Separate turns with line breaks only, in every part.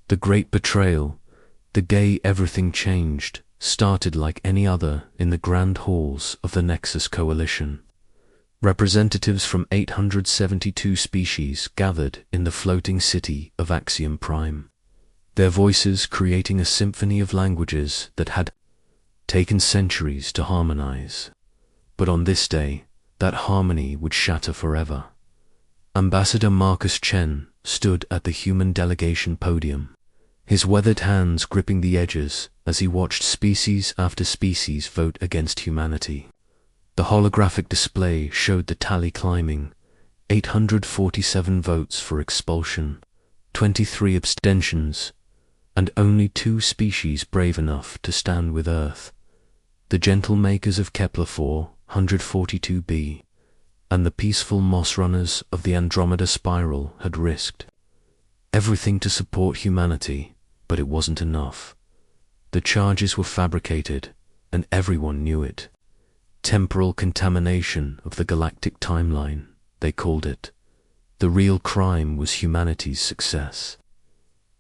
The Great Betrayal, the day everything changed, started like any other in the grand halls of the Nexus Coalition. Representatives from 872 species gathered in the floating city of Axiom Prime, their voices creating a symphony of languages that had taken centuries to harmonize. But on this day, that harmony would shatter forever. Ambassador Marcus Chen stood at the human delegation podium, his weathered hands gripping the edges as he watched species after species vote against humanity. The holographic display showed the tally climbing: 847 votes for expulsion, 23 abstentions, and only 2 species brave enough to stand with Earth: the gentle makers of Kepler 442b and the peaceful moss runners of the Andromeda Spiral had risked everything to support humanity, but it wasn't enough. The charges were fabricated, and everyone knew it. Temporal contamination of the galactic timeline, they called it. The real crime was humanity's success.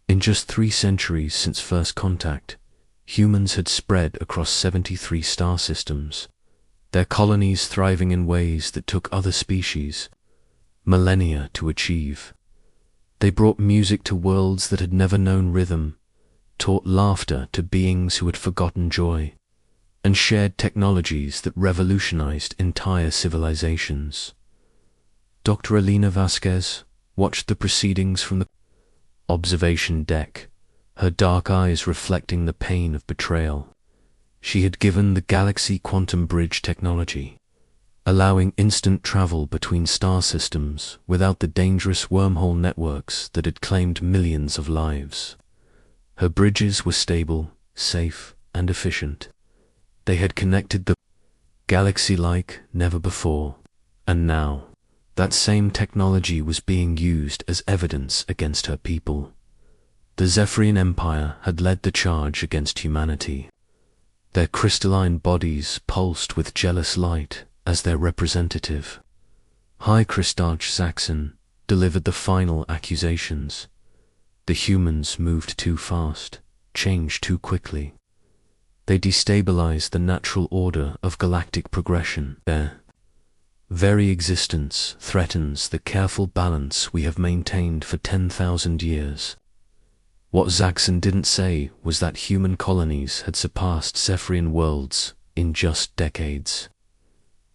In just 3 centuries since first contact, humans had spread across 73 star systems, their colonies thriving in ways that took other species millennia to achieve. They brought music to worlds that had never known rhythm, taught laughter to beings who had forgotten joy, and shared technologies that revolutionized entire civilizations. Dr. Elena Vasquez watched the proceedings from the observation deck, her dark eyes reflecting the pain of betrayal. She had given the galaxy quantum bridge technology, allowing instant travel between star systems without the dangerous wormhole networks that had claimed millions of lives. Her bridges were stable, safe, and efficient. They had connected the galaxy like never before, and now that same technology was being used as evidence against her people. The Zephyrian Empire had led the charge against humanity. Their crystalline bodies pulsed with jealous light as their representative. High Christarch Zaxxon delivered the final accusations. The humans moved too fast, changed too quickly. They destabilized the natural order of galactic progression. Their very existence threatens the careful balance we have maintained for 10,000 years. What Zaxxon didn't say was that human colonies had surpassed Zephyrian worlds in just decades.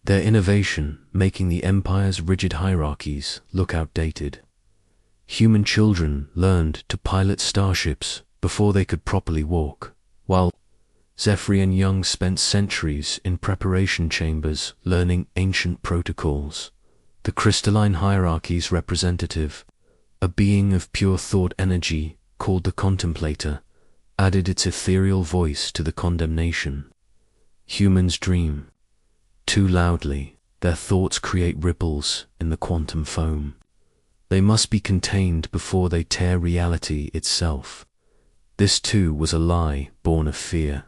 Their innovation making the Empire's rigid hierarchies look outdated. Human children learned to pilot starships before they could properly walk, while Zephyrian young spent centuries in preparation chambers learning ancient protocols. The crystalline hierarchy's representative, a being of pure thought energy called the Contemplator, added its ethereal voice to the condemnation. Humans dream too loudly, their thoughts create ripples in the quantum foam. They must be contained before they tear reality itself. This too was a lie born of fear.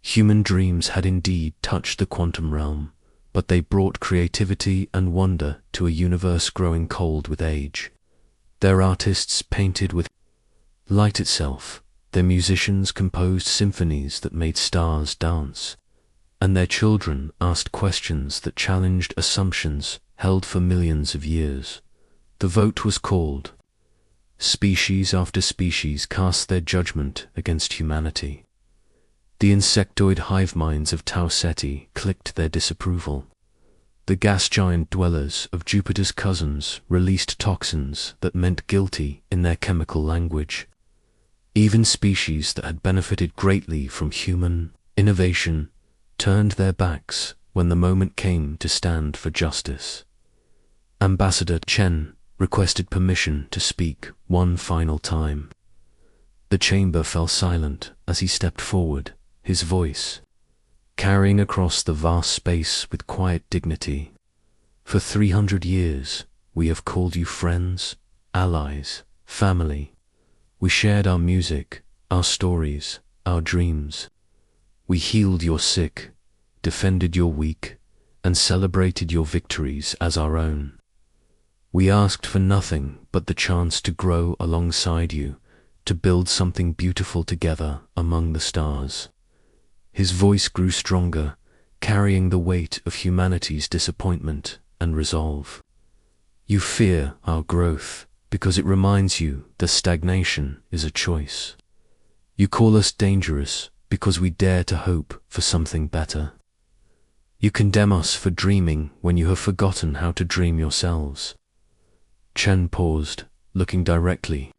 Human dreams had indeed touched the quantum realm, but they brought creativity and wonder to a universe growing cold with age. Their artists painted with light itself, their musicians composed symphonies that made stars dance, and their children asked questions that challenged assumptions held for millions of years. The vote was called. Species after species cast their judgment against humanity. The insectoid hive minds of Tau Ceti clicked their disapproval. The gas giant dwellers of Jupiter's cousins released toxins that meant guilty in their chemical language. Even species that had benefited greatly from human innovation turned their backs when the moment came to stand for justice. Ambassador Chen requested permission to speak one final time. The chamber fell silent as he stepped forward, his voice carrying across the vast space with quiet dignity. For 300 years, we have called you friends, allies, family. We shared our music, our stories, our dreams. We healed your sick, defended your weak, and celebrated your victories as our own. We asked for nothing but the chance to grow alongside you, to build something beautiful together among the stars. His voice grew stronger, carrying the weight of humanity's disappointment and resolve. You fear our growth because it reminds you that stagnation is a choice. You call us dangerous because we dare to hope for something better. You condemn us for dreaming when you have forgotten how to dream yourselves. Chen paused, looking directly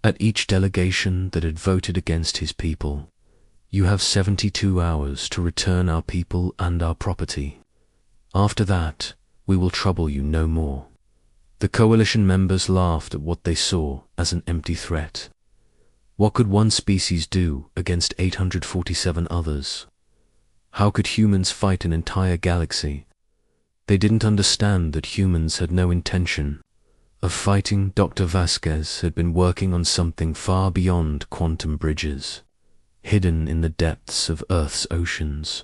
at each delegation that had voted against his people. You have 72 hours to return our people and our property. After that, we will trouble you no more. The coalition members laughed at what they saw as an empty threat. What could one species do against 847 others? How could humans fight an entire galaxy? They didn't understand that humans had no intention of fighting. Dr. Vasquez had been working on something far beyond quantum bridges, hidden in the depths of Earth's oceans,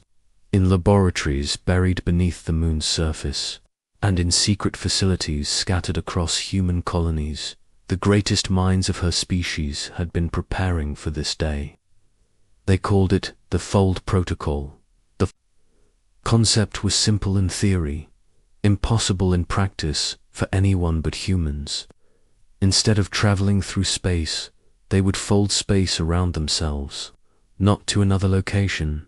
in laboratories buried beneath the moon's surface, and in secret facilities scattered across human colonies. The greatest minds of her species had been preparing for this day. They called it the Fold Protocol. The concept was simple in theory, impossible in practice for anyone but humans. Instead of traveling through space, they would fold space around themselves, not to another location,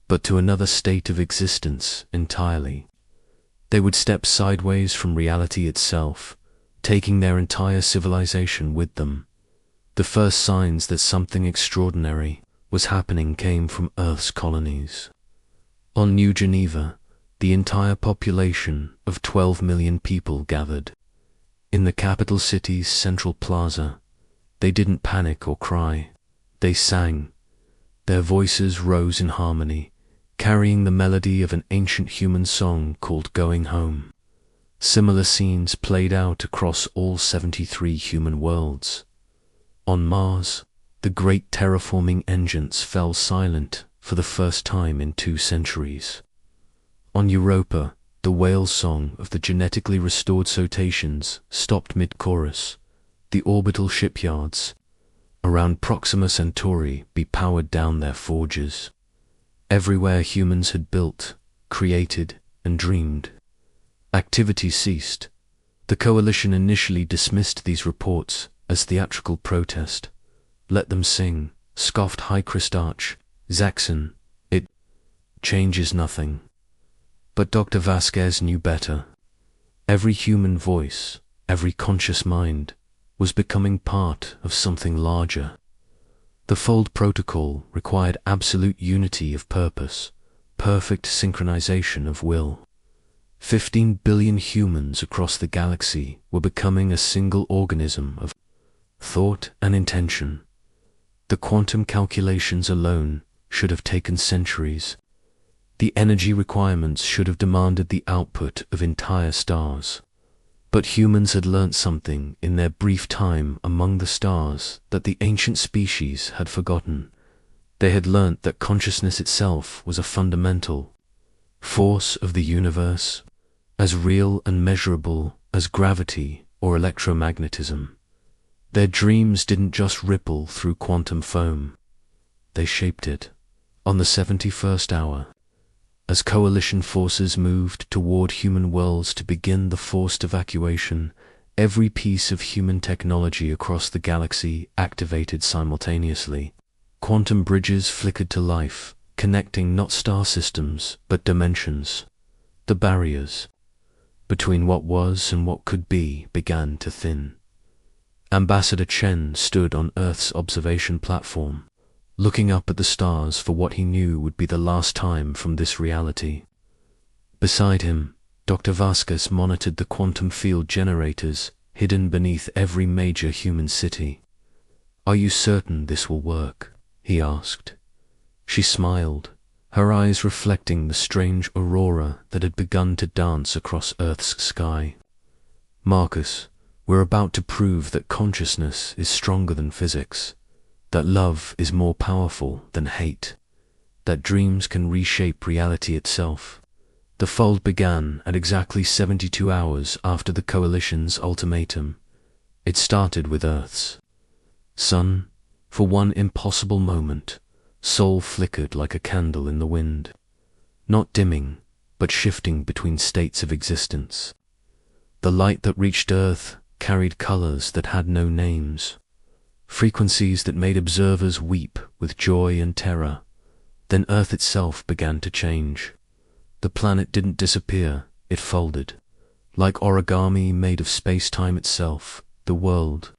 but to another state of existence entirely. They would step sideways from reality itself, taking their entire civilization with them. The first signs that something extraordinary was happening came from Earth's colonies. On New Geneva, the entire population of 12 million people gathered. In the capital city's central plaza, they didn't panic or cry. They sang. Their voices rose in harmony, carrying the melody of an ancient human song called Going Home. Similar scenes played out across all 73 human worlds. On Mars, the great terraforming engines fell silent for the first time in 2 centuries. On Europa, the whale song of the genetically restored cetaceans stopped mid-chorus. The orbital shipyards around Proxima Centauri powered down their forges. Everywhere humans had built, created, and dreamed, activity ceased. The coalition initially dismissed these reports as theatrical protest. Let them sing, scoffed High Christarch, Zaxxon. It changes nothing. But Dr. Vasquez knew better. Every human voice, every conscious mind, was becoming part of something larger. The Fold Protocol required absolute unity of purpose, perfect synchronization of will. 15 billion humans across the galaxy were becoming a single organism of thought and intention. The quantum calculations alone should have taken centuries. The energy requirements should have demanded the output of entire stars. But humans had learnt something in their brief time among the stars that the ancient species had forgotten. They had learnt that consciousness itself was a fundamental force of the universe, as real and measurable as gravity or electromagnetism. Their dreams didn't just ripple through quantum foam. They shaped it. On the 71st hour, as coalition forces moved toward human worlds to begin the forced evacuation, every piece of human technology across the galaxy activated simultaneously. Quantum bridges flickered to life, connecting not star systems, but dimensions. The barriers between what was and what could be began to thin. Ambassador Chen stood on Earth's observation platform, looking up at the stars for what he knew would be the last time from this reality. Beside him, Dr. Vasquez monitored the quantum field generators hidden beneath every major human city. "Are you certain this will work?" he asked. She smiled, her eyes reflecting the strange aurora that had begun to dance across Earth's sky. "Marcus, we're about to prove that consciousness is stronger than physics, that love is more powerful than hate, that dreams can reshape reality itself." The fold began at exactly 72 hours after the Coalition's ultimatum. It started with Earth's sun, For one impossible moment, soul flickered like a candle in the wind, not dimming, but shifting between states of existence. The light that reached Earth carried colors that had no names, frequencies that made observers weep with joy and terror. Then Earth itself began to change. The planet didn't disappear, it folded. Like origami made of space-time itself, the world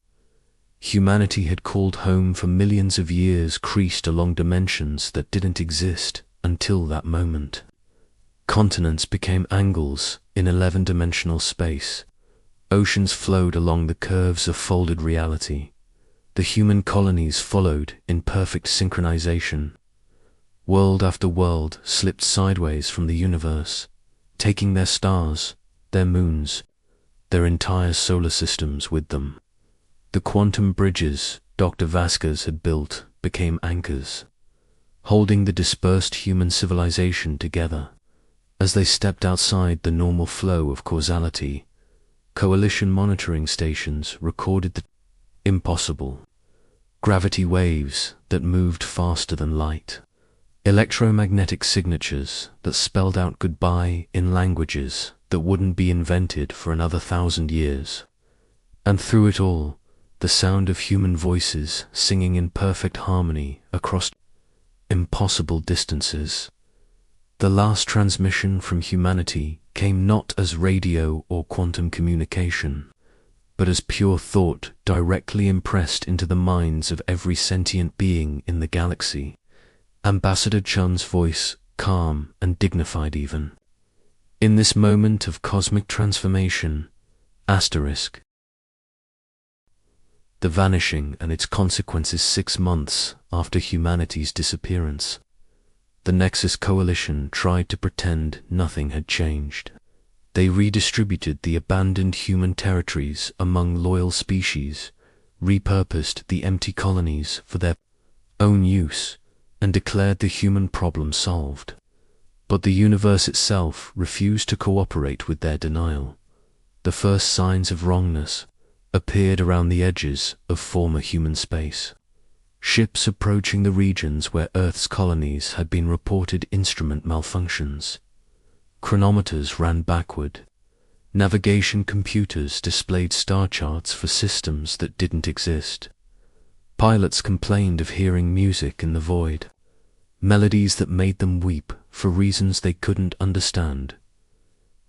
humanity had called home for millions of years creased along dimensions that didn't exist until that moment. Continents became angles in 11-dimensional space. Oceans flowed along the curves of folded reality. The human colonies followed in perfect synchronization. World after world slipped sideways from the universe, taking their stars, their moons, their entire solar systems with them. The quantum bridges Dr. Vasquez had built became anchors, holding the dispersed human civilization together. As they stepped outside the normal flow of causality, coalition monitoring stations recorded the impossible. Gravity waves that moved faster than light. Electromagnetic signatures that spelled out goodbye in languages that wouldn't be invented for another 1,000 years. And through it all, the sound of human voices singing in perfect harmony across impossible distances. The last transmission from humanity came not as radio or quantum communication, but as pure thought directly impressed into the minds of every sentient being in the galaxy. Ambassador Chun's voice, calm and dignified even. In this moment of cosmic transformation, asterisk. The vanishing and its consequences 6 months after humanity's disappearance. The Nexus Coalition tried to pretend nothing had changed. They redistributed the abandoned human territories among loyal species, repurposed the empty colonies for their own use, and declared the human problem solved. But the universe itself refused to cooperate with their denial. The first signs of wrongness appeared around the edges of former human space. Ships approaching the regions where Earth's colonies had been reported instrument malfunctions. Chronometers ran backward. Navigation computers displayed star charts for systems that didn't exist. Pilots complained of hearing music in the void, melodies that made them weep for reasons they couldn't understand.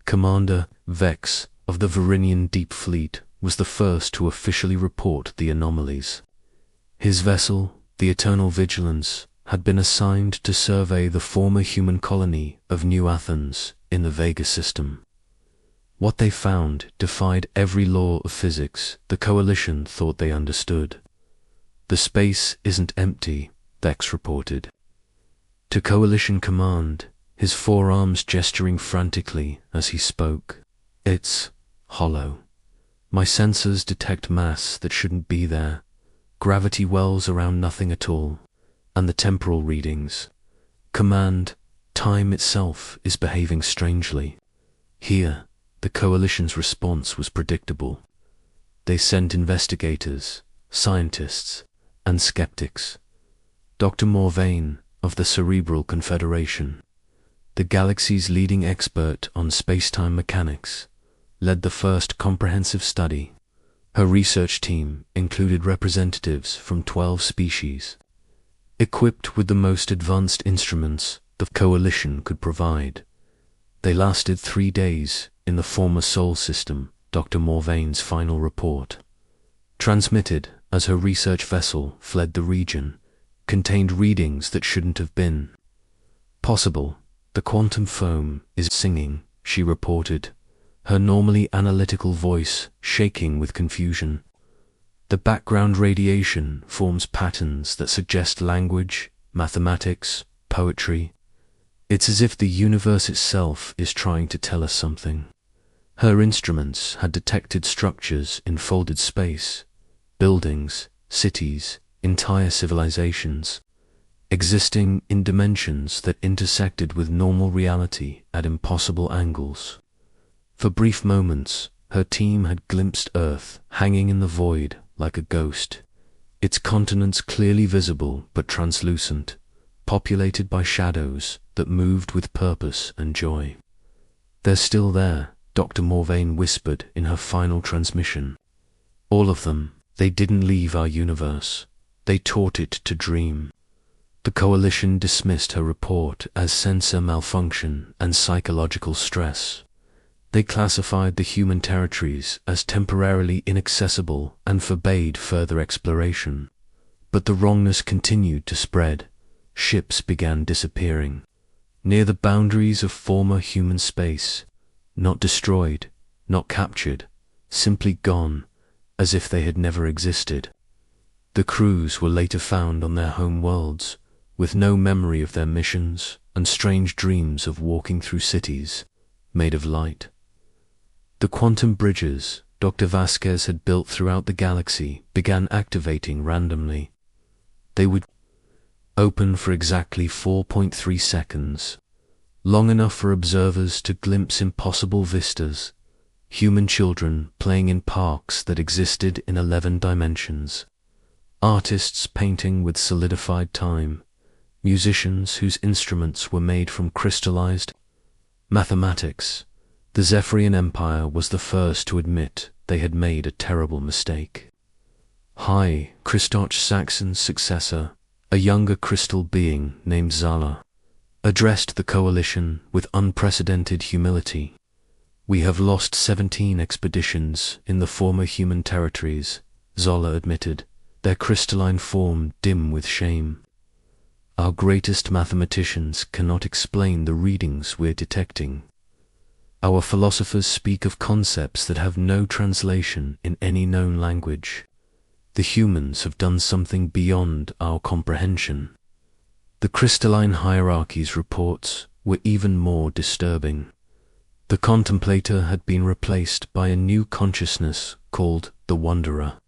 Commander Vex of the Varinian Deep Fleet was the first to officially report the anomalies. His vessel, the Eternal Vigilance, had been assigned to survey the former human colony of New Athens in the Vega system. What they found defied every law of physics the Coalition thought they understood. The space isn't empty, Vex reported. To Coalition Command, his forearms gesturing frantically as he spoke. It's hollow. My sensors detect mass that shouldn't be there. Gravity wells around nothing at all. And the temporal readings. Command, time itself is behaving strangely. Here, the Coalition's response was predictable. They sent investigators, scientists, and skeptics. Dr. Morvain of the Cerebral Confederation, the galaxy's leading expert on space-time mechanics, led the first comprehensive study. Her research team included representatives from 12 species, equipped with the most advanced instruments the Coalition could provide. They lasted 3 days in the former Sol system, Dr. Morvain's final report, transmitted as her research vessel fled the region, contained readings that shouldn't have been possible. The quantum foam is singing, she reported, her normally analytical voice shaking with confusion. The background radiation forms patterns that suggest language, mathematics, poetry. It's as if the universe itself is trying to tell us something. Her instruments had detected structures in folded space, buildings, cities, entire civilizations, existing in dimensions that intersected with normal reality at impossible angles. For brief moments, her team had glimpsed Earth hanging in the void like a ghost, its continents clearly visible but translucent, populated by shadows that moved with purpose and joy. "They're still there," Dr. Morvain whispered in her final transmission. "All of them. They didn't leave our universe. They taught it to dream." The Coalition dismissed her report as sensor malfunction and psychological stress. They classified the human territories as temporarily inaccessible and forbade further exploration. But the wrongness continued to spread. Ships began disappearing near the boundaries of former human space, not destroyed, not captured, simply gone, as if they had never existed. The crews were later found on their home worlds, with no memory of their missions and strange dreams of walking through cities made of light. The quantum bridges Dr. Vasquez had built throughout the galaxy began activating randomly. They would open for exactly 4.3 seconds, long enough for observers to glimpse impossible vistas, human children playing in parks that existed in 11 dimensions, artists painting with solidified time, musicians whose instruments were made from crystallized mathematics. The Zephyrian Empire was the first to admit they had made a terrible mistake. High Christoph Saxon's successor, a younger crystal being named Zala, addressed the Coalition with unprecedented humility. "We have lost 17 expeditions in the former human territories," Zola admitted, their crystalline form dim with shame. "Our greatest mathematicians cannot explain the readings we're detecting. Our philosophers speak of concepts that have no translation in any known language. The humans have done something beyond our comprehension." The crystalline hierarchy's reports were even more disturbing. The contemplator had been replaced by a new consciousness called the Wanderer,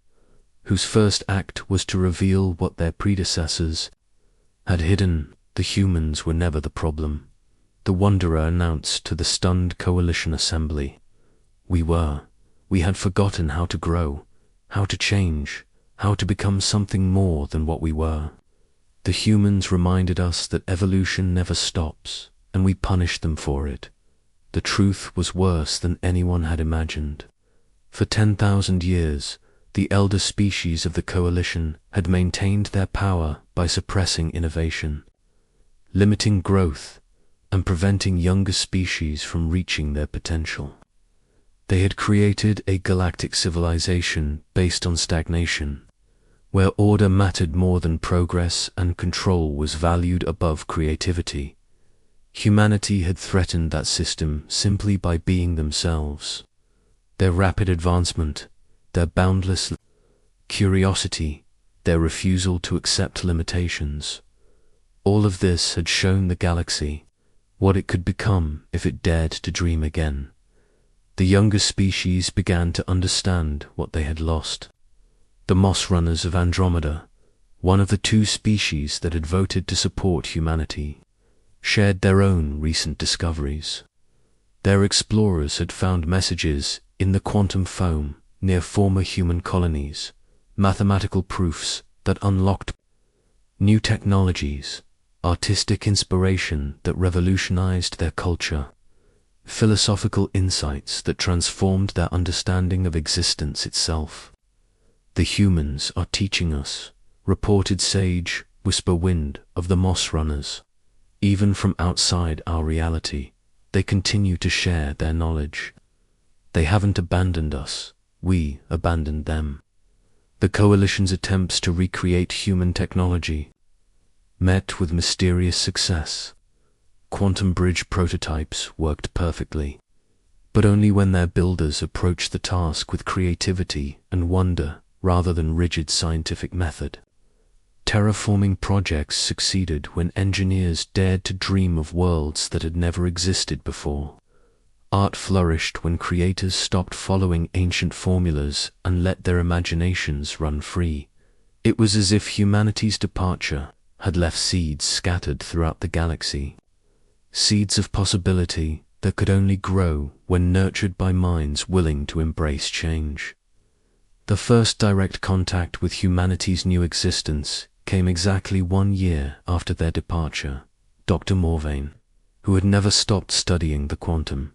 whose first act was to reveal what their predecessors had hidden. The humans were never the problem. The Wanderer announced to the stunned Coalition assembly, We had forgotten how to grow, how to change, how to become something more than what we were. The humans reminded us that evolution never stops, and we punished them for it. The truth was worse than anyone had imagined. For 10,000 years, the elder species of the Coalition had maintained their power by suppressing innovation, limiting growth, and preventing younger species from reaching their potential. They had created a galactic civilization based on stagnation, where order mattered more than progress and control was valued above creativity. Humanity had threatened that system simply by being themselves. Their rapid advancement, their boundless curiosity, their refusal to accept limitations, all of this had shown the galaxy what it could become if it dared to dream again. The younger species began to understand what they had lost. The Moss Runners of Andromeda, one of the 2 species that had voted to support humanity, shared their own recent discoveries. Their explorers had found messages in the quantum foam near former human colonies, mathematical proofs that unlocked new technologies, artistic inspiration that revolutionized their culture, philosophical insights that transformed their understanding of existence itself. "The humans are teaching us," reported Sage Whisperwind of the Moss Runners. "Even from outside our reality, they continue to share their knowledge. They haven't abandoned us, we abandoned them." The Coalition's attempts to recreate human technology met with mysterious success. Quantum bridge prototypes worked perfectly, but only when their builders approached the task with creativity and wonder rather than rigid scientific method. Terraforming projects succeeded when engineers dared to dream of worlds that had never existed before. Art flourished when creators stopped following ancient formulas and let their imaginations run free. It was as if humanity's departure had left seeds scattered throughout the galaxy. Seeds of possibility that could only grow when nurtured by minds willing to embrace change. The first direct contact with humanity's new existence came exactly 1 year after their departure. Dr. Morvain, who had never stopped studying the quantum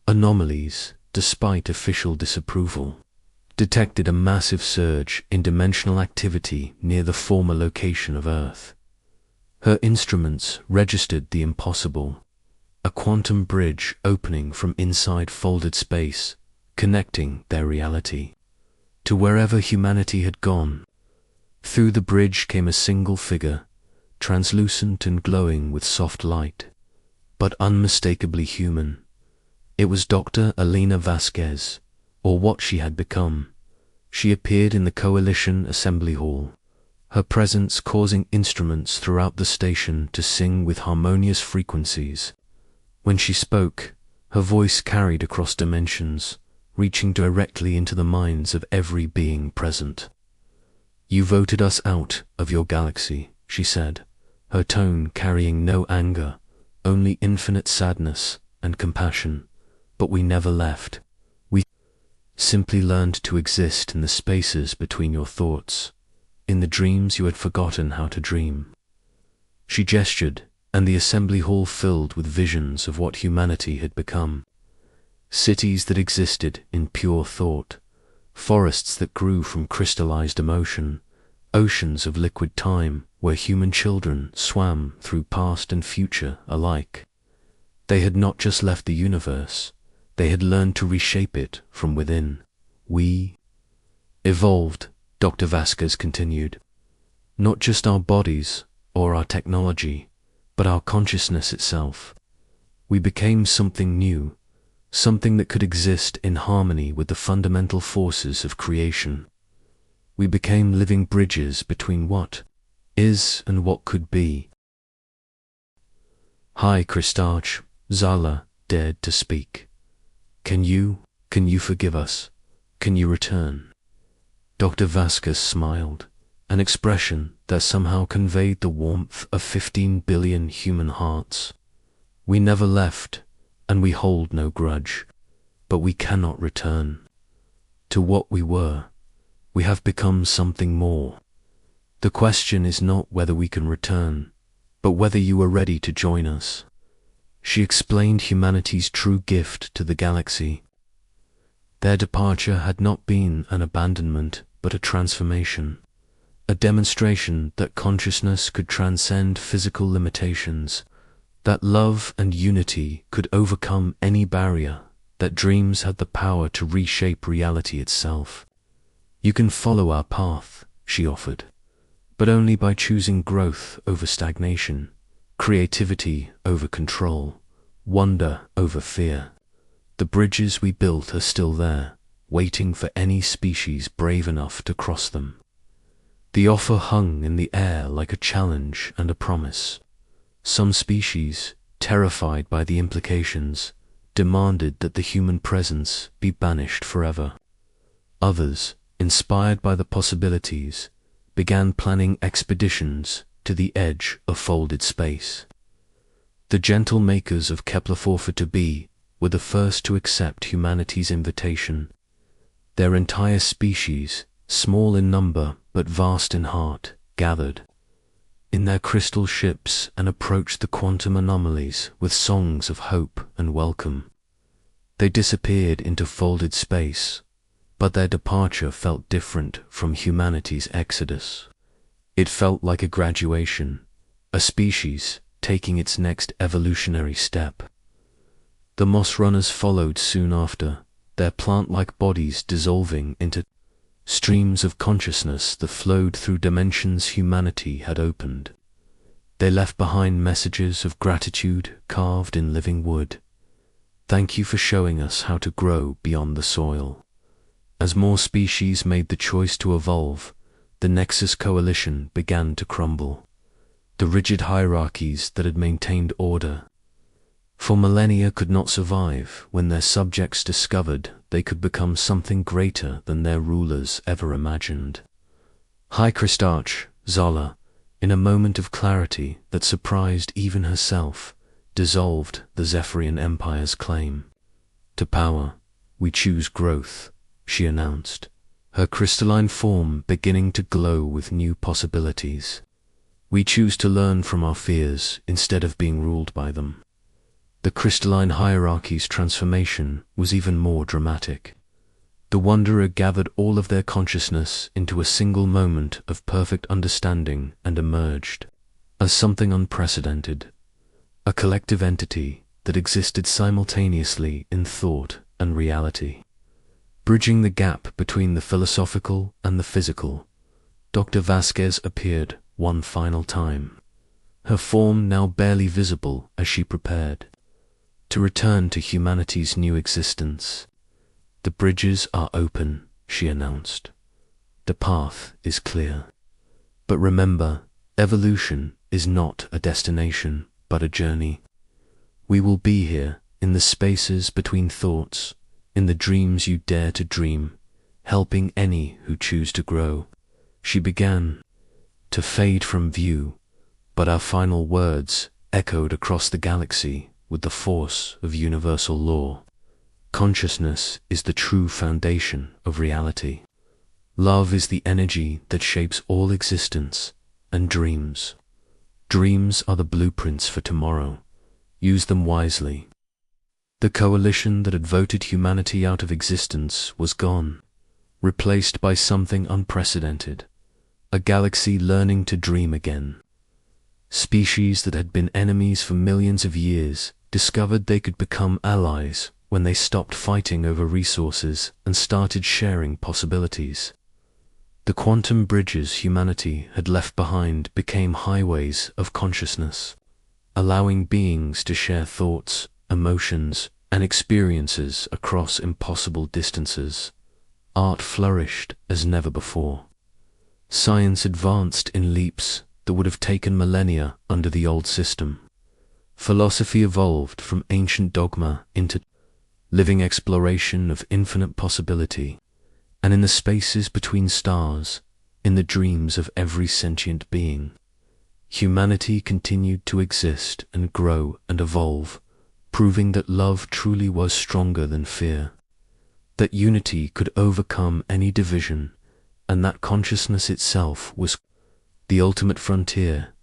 anomalies despite official disapproval, detected a massive surge in dimensional activity near the former location of Earth. Her instruments registered the impossible, a quantum bridge opening from inside folded space, connecting their reality to wherever humanity had gone. Through the bridge came a single figure, translucent and glowing with soft light, but unmistakably human. It was Dr. Elena Vasquez, or what she had become. She appeared in the Coalition Assembly Hall, her presence causing instruments throughout the station to sing with harmonious frequencies. When she spoke, her voice carried across dimensions, reaching directly into the minds of every being present. "You voted us out of your galaxy," she said, her tone carrying no anger, only infinite sadness and compassion. "But we never left. We simply learned to exist in the spaces between your thoughts, in the dreams you had forgotten how to dream." She gestured, and the assembly hall filled with visions of what humanity had become. Cities that existed in pure thought, forests that grew from crystallized emotion, oceans of liquid time where human children swam through past and future alike. They had not just left the universe, they had learned to reshape it from within. "We evolved," Dr. Vasquez continued. "Not just our bodies or our technology, but our consciousness itself. We became something new, something that could exist in harmony with the fundamental forces of creation. We became living bridges between what is and what could be." High Christarch, Zala dared to speak. Can you forgive us? Can you return?" Dr. Vasquez smiled, an expression that somehow conveyed the warmth of 15 billion human hearts. "We never left, and we hold no grudge, but we cannot return to what we were. We have become something more. The question is not whether we can return, but whether you are ready to join us." She explained humanity's true gift to the galaxy. Their departure had not been an abandonment, but a transformation, a demonstration that consciousness could transcend physical limitations, that love and unity could overcome any barrier, that dreams had the power to reshape reality itself. "You can follow our path," she offered, "but only by choosing growth over stagnation, creativity over control, wonder over fear. The bridges we built are still there, waiting for any species brave enough to cross them." The offer hung in the air like a challenge and a promise. Some species, terrified by the implications, demanded that the human presence be banished forever. Others, inspired by the possibilities, began planning expeditions to the edge of folded space. The gentle makers of Kepler 442b were the first to accept humanity's invitation. Their entire species, small in number but vast in heart, gathered in their crystal ships and approached the quantum anomalies with songs of hope and welcome. They disappeared into folded space, but their departure felt different from humanity's exodus. It felt like a graduation, a species taking its next evolutionary step. The moss runners followed soon after, their plant-like bodies dissolving into streams of consciousness that flowed through dimensions humanity had opened. They left behind messages of gratitude carved in living wood. "Thank you for showing us how to grow beyond the soil." As more species made the choice to evolve, the Nexus Coalition began to crumble. The rigid hierarchies that had maintained order for millennia could not survive when their subjects discovered they could become something greater than their rulers ever imagined. High Christarch, Zala, in a moment of clarity that surprised even herself, dissolved the Zephyrian Empire's claim to power. "We choose growth," she announced, her crystalline form beginning to glow with new possibilities. We choose to learn from our fears instead of being ruled by them. The crystalline hierarchy's transformation was even more dramatic. The Wanderer gathered all of their consciousness into a single moment of perfect understanding and emerged as something unprecedented, a collective entity that existed simultaneously in thought and reality. Bridging the gap between the philosophical and the physical, Dr. Vasquez appeared one final time, her form now barely visible as she prepared to return to humanity's new existence. "The bridges are open," she announced. "The path is clear. But remember, evolution is not a destination, but a journey. We will be here, in the spaces between thoughts, in the dreams you dare to dream, helping any who choose to grow." She began to fade from view, but our final words echoed across the galaxy with the force of universal law. Consciousness is the true foundation of reality. Love is the energy that shapes all existence, and dreams are the blueprints for tomorrow. Use them wisely. The coalition that had voted humanity out of existence was gone, replaced by something unprecedented, a galaxy learning to dream again. Species that had been enemies for millions of years discovered they could become allies when they stopped fighting over resources and started sharing possibilities. The quantum bridges humanity had left behind became highways of consciousness, allowing beings to share thoughts, emotions, and experiences across impossible distances. Art flourished as never before. Science advanced in leaps that would have taken millennia under the old system. Philosophy evolved from ancient dogma into living exploration of infinite possibility, and in the spaces between stars, in the dreams of every sentient being, humanity continued to exist and grow and evolve, proving that love truly was stronger than fear, that unity could overcome any division, and that consciousness itself was the ultimate frontier.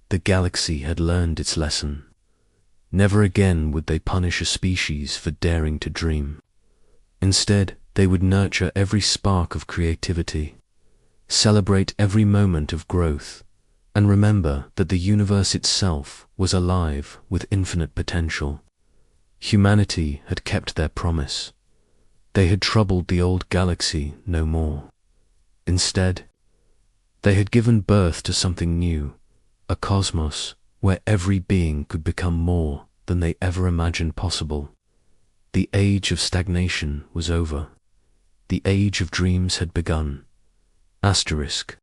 The galaxy had learned its lesson. Never again would they punish a species for daring to dream. Instead, they would nurture every spark of creativity, celebrate every moment of growth, and remember that the universe itself was alive with infinite potential. Humanity had kept their promise. They had troubled the old galaxy no more. Instead, they had given birth to something new, a cosmos where every being could become more than they ever imagined possible. The age of stagnation was over. The age of dreams had begun. Asterisk.